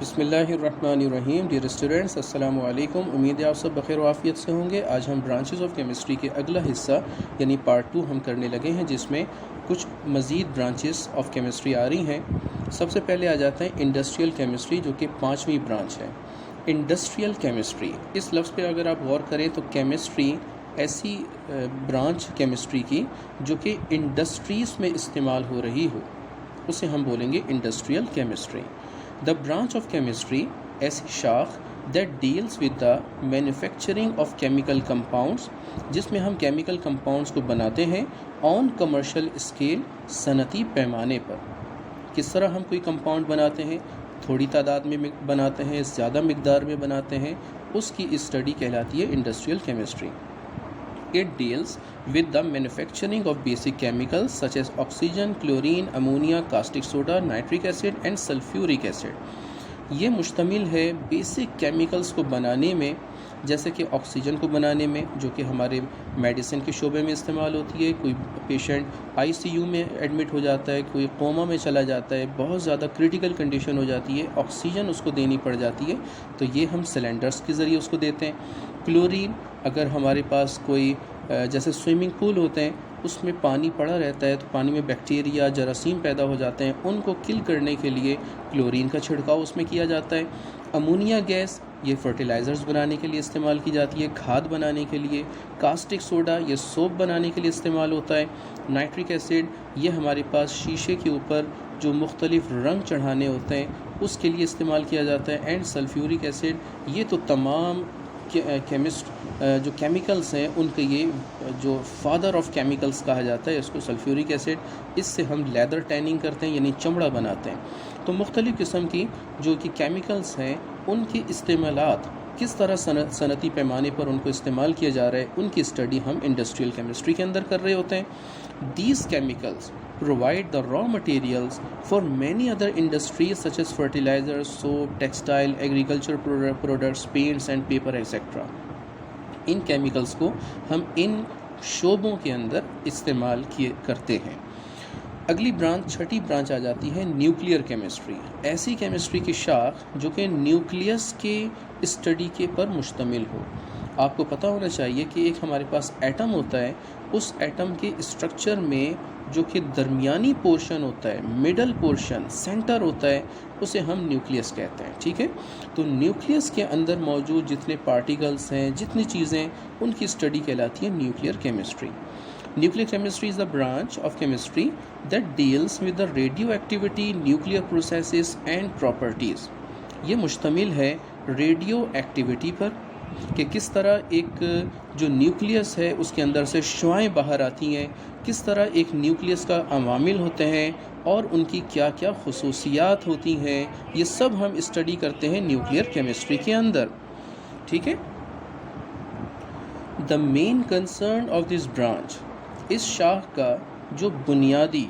بسم اللہ الرحمن الرحیم. ڈیئر اسٹوڈنٹس، السلام علیکم. امید ہے آپ سب بخیر و عافیت سے ہوں گے. آج ہم برانچز آف کیمسٹری کے اگلا حصہ یعنی پارٹ 2 ہم کرنے لگے ہیں، جس میں کچھ مزید برانچز آف کیمسٹری آ رہی ہیں. سب سے پہلے آ جاتے ہیں انڈسٹریل کیمسٹری، جو کہ 5ویں برانچ ہے. انڈسٹریل کیمسٹری، اس لفظ پہ اگر آپ غور کریں تو کیمسٹری ایسی برانچ کیمسٹری کی جو کہ انڈسٹریز میں استعمال ہو رہی ہو، اسے ہم بولیں گے industrial chemistry. The branch of chemistry ایسی شاخ that deals with the manufacturing of chemical compounds، جس میں ہم کیمیکل کمپاؤنڈس کو بناتے ہیں on commercial scale، صنعتی پیمانے پر. کس طرح ہم کوئی کمپاؤنڈ بناتے ہیں؟ تھوڑی تعداد میں بناتے ہیں، زیادہ مقدار میں بناتے ہیں، اس کی اسٹڈی کہلاتی ہے industrial chemistry. It deals with the manufacturing of basic chemicals such as oxygen, chlorine, ammonia, caustic soda, nitric acid and sulfuric acid. یہ مشتمل ہے بیسک کیمیکلز کو بنانے میں، جیسے کہ آکسیجن کو بنانے میں، جو کہ ہمارے میڈیسن کے شعبے میں استعمال ہوتی ہے. کوئی پیشنٹ آئی سی یو میں ایڈمٹ ہو جاتا ہے، کوئی کوما میں چلا جاتا ہے، بہت زیادہ کریٹیکل کنڈیشن ہو جاتی ہے، آکسیجن اس کو دینی پڑ جاتی ہے، تو یہ ہم سلنڈرز کے ذریعے اس کو دیتے ہیں. کلورین، اگر ہمارے پاس کوئی جیسے سوئمنگ پول ہوتے ہیں، اس میں پانی پڑا رہتا ہے تو پانی میں بیکٹیریا، جراثیم پیدا ہو جاتے ہیں، ان کو کل کرنے کے لیے کلورین کا چھڑکاؤ اس میں کیا جاتا ہے. امونیا گیس، یہ فرٹیلائزرز بنانے کے لیے استعمال کی جاتی ہے، کھاد بنانے کے لیے. کاسٹک سوڈا، یہ سوپ بنانے کے لیے استعمال ہوتا ہے. نائٹرک ایسڈ، یہ ہمارے پاس شیشے کے اوپر جو مختلف رنگ چڑھانے ہوتے ہیں اس کے لیے استعمال کیا جاتا ہے. اینڈ سلفیورک ایسڈ، یہ تو تمام جو کیمیکلز ہیں ان کے یہ جو فادر آف کیمیکلز کہا جاتا ہے اس کو سلفیورک ایسڈ. اس سے ہم لیدر ٹیننگ کرتے ہیں، یعنی چمڑا بناتے ہیں. تو مختلف قسم کی جو کہ کیمیکلز ہیں ان کی استعمالات کس طرح صنعتی پیمانے پر ان کو استعمال کیا جا رہا ہے، ان کی اسٹڈی ہم انڈسٹریل کیمسٹری کے اندر کر رہے ہوتے ہیں. These chemicals provide the raw materials for many other industries such as fertilizers, soap, textile, agriculture products, paints and paper etc. In chemicals کو ہم ان شعبوں کے اندر استعمال کرتے ہیں. اگلی برانچ، چھٹی برانچ آ جاتی ہے نیوکلیئر کیمسٹری. ایسی کیمسٹری کی شاخ جو کہ نیوکلیس کے اسٹڈی کے پر مشتمل ہو. آپ کو پتہ ہونا چاہیے کہ ایک ہمارے پاس ایٹم ہوتا ہے، اس ایٹم کے اسٹرکچر میں جو کہ درمیانی پورشن ہوتا ہے، مڈل پورشن، سینٹر ہوتا ہے، اسے ہم نیوکلیس کہتے ہیں. ٹھیک ہے، تو نیوکلیس کے اندر موجود جتنے پارٹیکلز ہیں، جتنی چیزیں، ان کی اسٹڈی کہلاتی ہے nuclear chemistry. Nuclear chemistry is the branch of chemistry that deals with the radioactivity, nuclear processes and properties. یہ مشتمل ہے ریڈیو ایکٹیویٹی پر کہ کس طرح ایک جو نیوکلیس ہے اس کے اندر سے شعاعیں باہر آتی ہیں، کس طرح ایک نیوکلیس کا عوامل ہوتے ہیں اور ان کی کیا کیا خصوصیات ہوتی ہیں، یہ سب ہم اسٹڈی کرتے ہیں نیوکلیئر کیمسٹری کے اندر. ٹھیک ہے. The main concern of this branch، اس شاخ کا جو بنیادی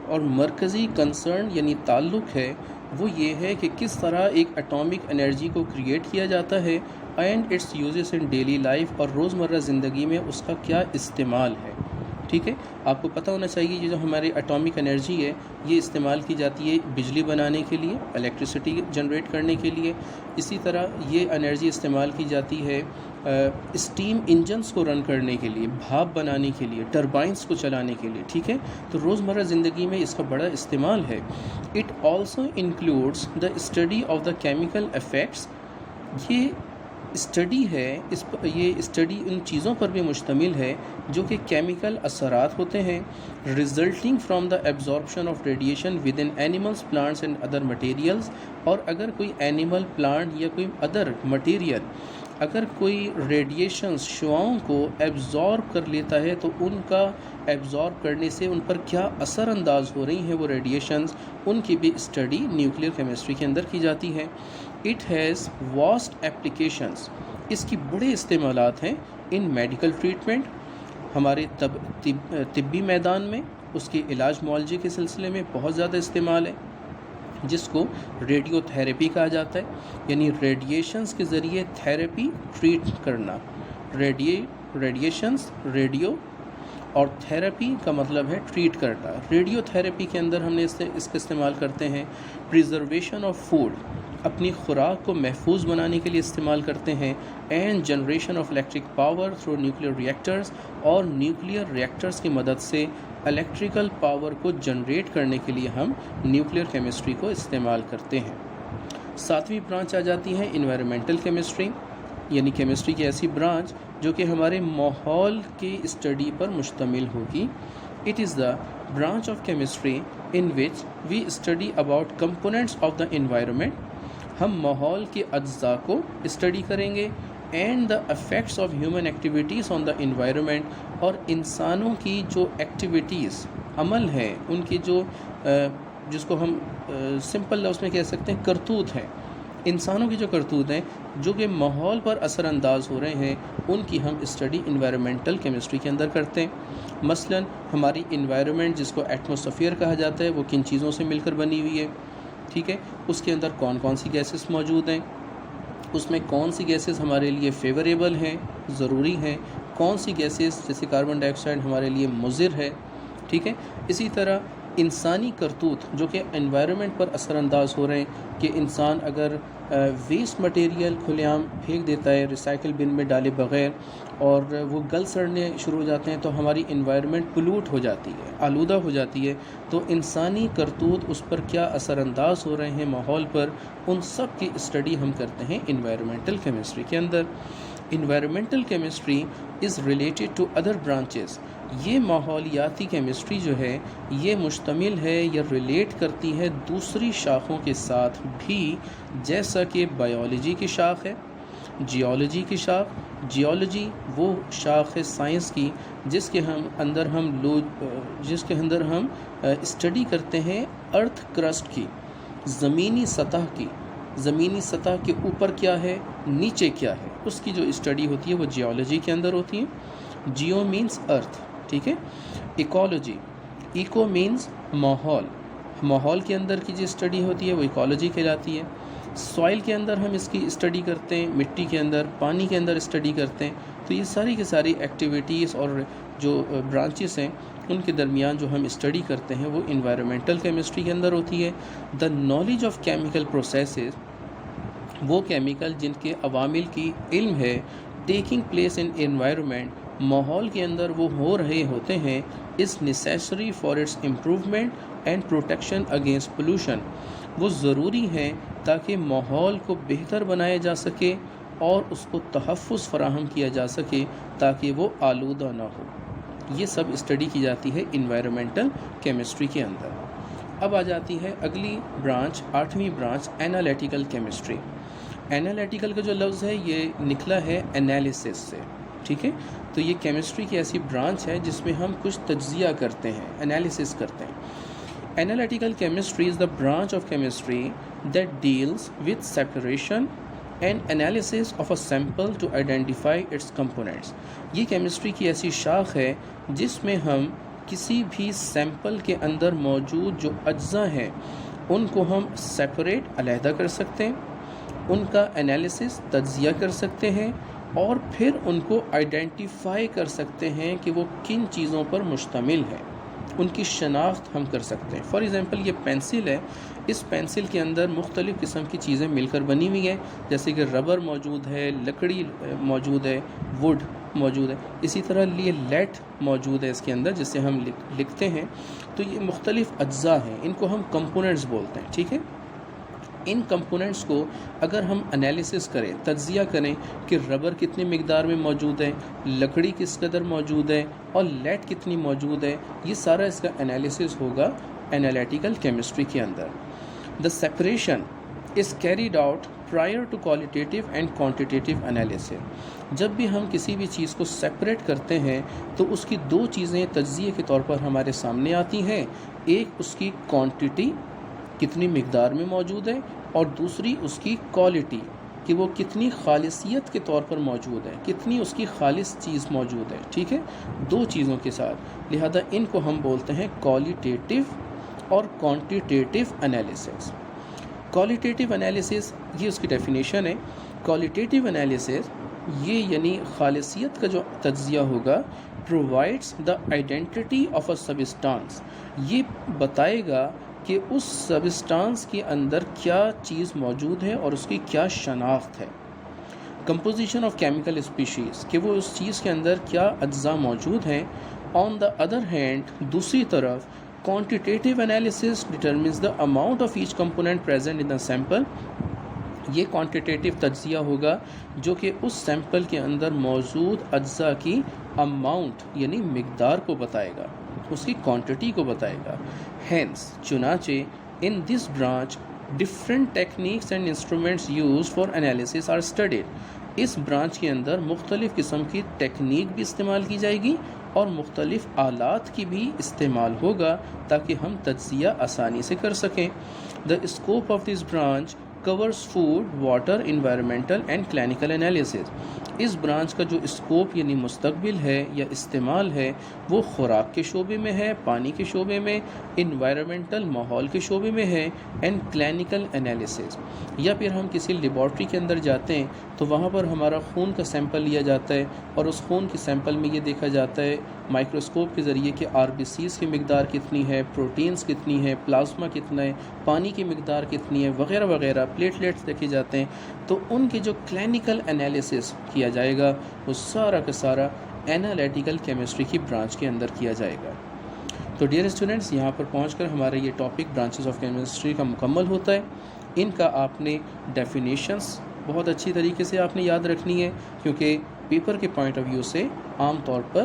اور مرکزی کنسرن یعنی تعلق ہے وہ یہ ہے کہ کس طرح ایک اٹامک انرجی کو کریٹ کیا جاتا ہے and its uses in daily life, اور روزمرہ زندگی میں اس کا کیا استعمال ہے. ٹھیک ہے، آپ کو پتہ ہونا چاہیے یہ جو ہماری اٹامک انرجی ہے یہ استعمال کی جاتی ہے بجلی بنانے کے لیے، الیکٹریسٹی جنریٹ کرنے کے لیے. اسی طرح یہ انرجی استعمال کی جاتی ہے اسٹیم انجنز کو رن کرنے کے لیے، بھاپ بنانے کے لیے، ٹربائنس کو چلانے کے لیے. ٹھیک ہے، تو روزمرہ زندگی میں اس کا بڑا استعمال ہے. It also includes the study of the chemical effects. یہ اسٹڈی ہے، یہ اسٹڈی ان چیزوں پر بھی مشتمل ہے جو کہ کیمیکل اثرات ہوتے ہیں resulting from the absorption of radiation with in animals, plants and other materials. اور اگر کوئی اینیمل، پلانٹ یا کوئی ادر مٹیریل اگر کوئی ریڈیشنز، شعاؤں کو ایبزارب کر لیتا ہے تو ان کا ایبزارب کرنے سے ان پر کیا اثر انداز ہو رہی ہیں وہ ریڈیشنز، ان کی بھی اسٹڈی نیوکلیئر کیمسٹری کے اندر کی جاتی ہے. اٹ ہیز واسٹ ایپلیکیشنز، اس کی بڑے استعمالات ہیں ان میڈیکل ٹریٹمنٹ، ہمارے طبی میدان میں اس کے علاج معالجے کے سلسلے میں بہت زیادہ استعمال ہے، جس کو ریڈیو تھیراپی کہا جاتا ہے، یعنی ریڈیشنز کے ذریعے تھیراپی ٹریٹ کرنا. ریڈیشنز، ریڈیو اور تھیراپی کا مطلب ہے ٹریٹ کرنا. ریڈیو تھیراپی کے اندر ہم نے اس کا استعمال کرتے ہیں پریزرویشن آف فوڈ. اپنی خوراک کو محفوظ بنانے کے لیے استعمال کرتے ہیں، and generation of electric power through nuclear reactors, اور نیوکلیئر ریئیکٹرز کی مدد سے الیکٹریکل پاور کو جنریٹ کرنے کے لیے ہم نیوکلیئر کیمسٹری کو استعمال کرتے ہیں۔ ساتویں برانچ آ جاتی ہے انوائرمنٹل کیمسٹری، یعنی کیمسٹری کی ایسی برانچ جو کہ ہمارے ماحول کی اسٹڈی پر مشتمل ہوگی۔ It is the branch of chemistry in which we study about components of the environment۔ ہم ماحول کے اجزاء کو اسٹڈی کریں گے، and the effects of human activities on the environment, اور انسانوں کی جو ایکٹیویٹیز عمل ہے، ان کی جو جس کو ہم سمپل لفظ میں کہہ سکتے ہیں کرتوت ہیں، انسانوں کی جو کرتوت ہیں جو کہ ماحول پر اثر انداز ہو رہے ہیں، ان کی ہم اسٹڈی انوائرمنٹل کیمسٹری کے اندر کرتے ہیں۔ مثلا ہماری انوائرمنٹ جس کو ایٹماسفیئر کہا جاتا ہے، وہ کن چیزوں سے مل کر بنی ہوئی ہے، ٹھیک ہے، اس کے اندر کون کون سی گیسز موجود ہیں، اس میں کون سی گیسز ہمارے لیے فیوریبل ہیں، ضروری ہیں، کون سی گیسز جیسے کاربن ڈائی آکسائڈ ہمارے لیے مضر ہے، ٹھیک ہے۔ اسی طرح انسانی کرتوت جو کہ انوائرمنٹ پر اثر انداز ہو رہے ہیں، کہ انسان اگر ویسٹ مٹیریل کھلے عام پھینک دیتا ہے ریسائیکل بن میں ڈالے بغیر، اور وہ گل سڑنے شروع ہو جاتے ہیں، تو ہماری انوائرمنٹ پلوٹ ہو جاتی ہے، آلودہ ہو جاتی ہے۔ تو انسانی کرتوت اس پر کیا اثر انداز ہو رہے ہیں ماحول پر، ان سب کی اسٹڈی ہم کرتے ہیں انوائرمنٹل کیمسٹری کے اندر۔ Environmental chemistry is related to other branches, یہ ماحولیاتی کیمسٹری جو ہے یہ مشتمل ہے یا ریلیٹ کرتی ہے دوسری شاخوں کے ساتھ بھی، جیسا کہ بایولوجی کی شاخ ہے، جیولوجی کی شاخ۔ جیولوجی وہ شاخ ہے سائنس کی جس کے اندر ہم اسٹڈی کرتے ہیں ارتھ کرسٹ کی، زمینی سطح کی، زمینی سطح کے اوپر کیا ہے، نیچے کیا ہے، اس کی جو اسٹڈی ہوتی ہے وہ جیولوجی کے اندر ہوتی ہے۔ جیو مینس ارتھ، ٹھیک ہے۔ ایکولوجی، ایکو مینس ماحول، ماحول کے اندر کی جو اسٹڈی ہوتی ہے وہ ایکولوجی کہلاتی ہے۔ سوائل کے اندر ہم اس کی اسٹڈی کرتے ہیں، مٹی کے اندر، پانی کے اندر اسٹڈی کرتے ہیں۔ تو یہ ساری کی ساری ایکٹیویٹیز اور جو برانچز ہیں ان کے درمیان جو ہم اسٹڈی کرتے ہیں وہ انوائرمنٹل کیمسٹری کے اندر ہوتی ہے۔ The knowledge of chemical processes, وہ کیمیکل جن کے عوامل کی علم ہے، ٹیکنگ پلیس ان انوائرمنٹ، ماحول کے اندر وہ ہو رہے ہوتے ہیں، is necessary for its improvement and protection against pollution, وہ ضروری ہیں تاکہ ماحول کو بہتر بنایا جا سکے اور اس کو تحفظ فراہم کیا جا سکے تاکہ وہ آلودہ نہ ہو۔ یہ سب اسٹڈی کی جاتی ہے انوائرمنٹل کیمسٹری کے اندر۔ اب آ جاتی ہے اگلی برانچ، آٹھویں برانچ، انالیٹیکل کیمسٹری۔ انالیٹیکل کا جو لفظ ہے یہ نکلا ہے انالیسس سے، ٹھیک ہے۔ تو یہ کیمسٹری کی ایسی برانچ ہے جس میں ہم کچھ تجزیہ کرتے ہیں، انالیسس کرتے ہیں۔ Analytical chemistry is the branch of chemistry that deals with separation and analysis of a sample to identify its components۔ یہ کیمسٹری کی ایسی شاخ ہے جس میں ہم کسی بھی سیمپل کے اندر موجود جو اجزاء ہیں ان کو ہم سیپریٹ، علیحدہ کر سکتے ہیں، ان کا انالیسس، تجزیہ کر سکتے ہیں، اور پھر ان کو آئیڈینٹیفائی کر سکتے ہیں کہ وہ کن چیزوں پر مشتمل ہے، ان کی شناخت ہم کر سکتے ہیں۔ فار ایگزامپل یہ پینسل ہے، اس پینسل کے اندر مختلف قسم کی چیزیں مل کر بنی ہوئی ہیں، جیسے کہ ربر موجود ہے، لکڑی موجود ہے، ووڈ موجود ہے، اسی طرح یہ لیٹ موجود ہے اس کے اندر جسے ہم لکھتے ہیں۔ تو یہ مختلف اجزاء ہیں، ان کو ہم کمپوننٹس بولتے ہیں، ٹھیک ہے۔ ان کمپوننٹس کو اگر ہم انالیسس کریں، تجزیہ کریں کہ ربر کتنی مقدار میں موجود ہے، لکڑی کس قدر موجود ہے، اور لیٹ کتنی موجود ہے، یہ سارا اس کا انالیسس ہوگا انالیٹیکل کیمسٹری کے اندر۔ The separation is carried out prior to qualitative and quantitative analysis. جب بھی ہم کسی بھی چیز کو سیپریٹ کرتے ہیں تو اس کی دو چیزیں تجزیے کے طور پر ہمارے سامنے آتی ہیں، ایک اس کی کوانٹٹی کتنی مقدار میں موجود ہے، اور دوسری اس کی کوالٹی کہ وہ کتنی خالصیت کے طور پر موجود ہے، کتنی اس کی خالص چیز موجود ہے، ٹھیک ہے، دو چیزوں کے ساتھ۔ لہذا ان کو ہم بولتے ہیں کوالیٹیٹیو اور کوانٹیٹیو انالیسس۔ کوالیٹیٹیو انالیسس یہ اس کی ڈیفینیشن ہے۔ کوالیٹیٹیو انالیسس یہ یعنی خالصیت کا جو تجزیہ ہوگا، provides the identity of a substance, یہ بتائے گا کہ اس سبسٹانس کے اندر کیا چیز موجود ہے اور اس کی کیا شناخت ہے. کمپوزیشن آف کیمیکل اسپیشیز کہ وہ اس چیز کے اندر کیا اجزاء موجود ہیں. آن دا ادر ہینڈ دوسری طرف quantitative analysis determines the amount of each component present in the sample. یہ کوانٹیٹیو تجزیہ ہوگا جو کہ اس سیمپل کے اندر موجود اجزاء کی اماؤنٹ یعنی مقدار کو بتائے گا، اس کی کوانٹٹی کو بتائے گا. ہینس چنانچہ in this branch different techniques and instruments used for analysis are studied. اس برانچ کے اندر مختلف قسم کی ٹیکنیک بھی استعمال کی جائے گی اور مختلف آلات کی بھی استعمال ہوگا تاکہ ہم تجزیہ آسانی سے کر سکیں. The scope of this branch covers food, water, environmental and clinical analysis. اس برانچ کا جو اسکوپ یعنی مستقبل ہے یا استعمال ہے وہ خوراک کے شعبے میں ہے، پانی کے شعبے میں، انوائرمنٹل ماحول کے شعبے میں ہے، اینڈ کلینکل انالیسز. یا پھر ہم کسی لیبارٹری کے اندر جاتے ہیں تو وہاں پر ہمارا خون کا سیمپل لیا جاتا ہے اور اس خون کے سیمپل میں یہ دیکھا جاتا ہے مائکروسکوپ کے ذریعے کہ RBCs کی مقدار کتنی ہے، پروٹینز کتنی ہے، پلازما کتنا ہے، پانی کی مقدار کتنی ہے، وغیرہ وغیرہ، پلیٹلیٹس دیکھے جاتے ہیں. تو ان کے جو کلینکل انالیسس کیا جائے گا وہ سارا کا سارا انالیٹیکل کیمسٹری کی برانچ کے اندر کیا جائے گا. تو ڈیئر اسٹوڈنٹس، یہاں پر پہنچ کر ہمارا یہ ٹاپک برانچز آف کیمسٹری کا مکمل ہوتا ہے. ان کا آپ نے ڈیفینیشنس بہت اچھی طریقے سے آپ نے یاد رکھنی ہے کیونکہ پیپر کے پوائنٹ آف ویو سے عام طور پر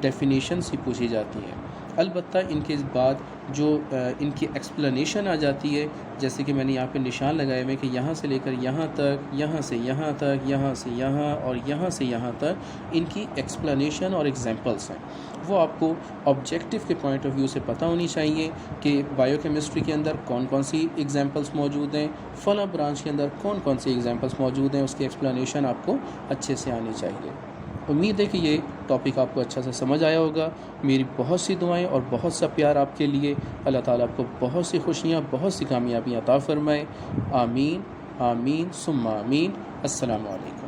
ڈیفینیشنس ہی پوچھی جاتی ہیں. البتہ ان کے بعد جو ان کی ایکسپلینیشن آ جاتی ہے، جیسے کہ میں نے یہاں پہ نشان لگائے ہوئے کہ یہاں سے لے کر یہاں تک، یہاں سے یہاں تک، یہاں سے یہاں اور یہاں سے یہاں تک ان کی ایکسپلینیشن اور ایگزامپلس ہیں. وہ آپ کو آبجیکٹیو کے پوائنٹ آف ویو سے پتہ ہونی چاہیے کہ بائیو کیمسٹری کے اندر کون کون سی ایگزامپلس موجود ہیں، فلاں برانچ کے اندر کون کون سی ایگزامپلس موجود ہیں، اس کی ایکسپلینیشن آپ کو اچھے سے آنی چاہیے. امید ہے کہ یہ ٹاپک آپ کو اچھا سے سمجھ آیا ہوگا. میری بہت سی دعائیں اور بہت سا پیار آپ کے لیے. اللہ تعالیٰ آپ کو بہت سی خوشیاں، بہت سی کامیابیاں عطا فرمائے. آمین آمین ثم آمین. السلام علیکم.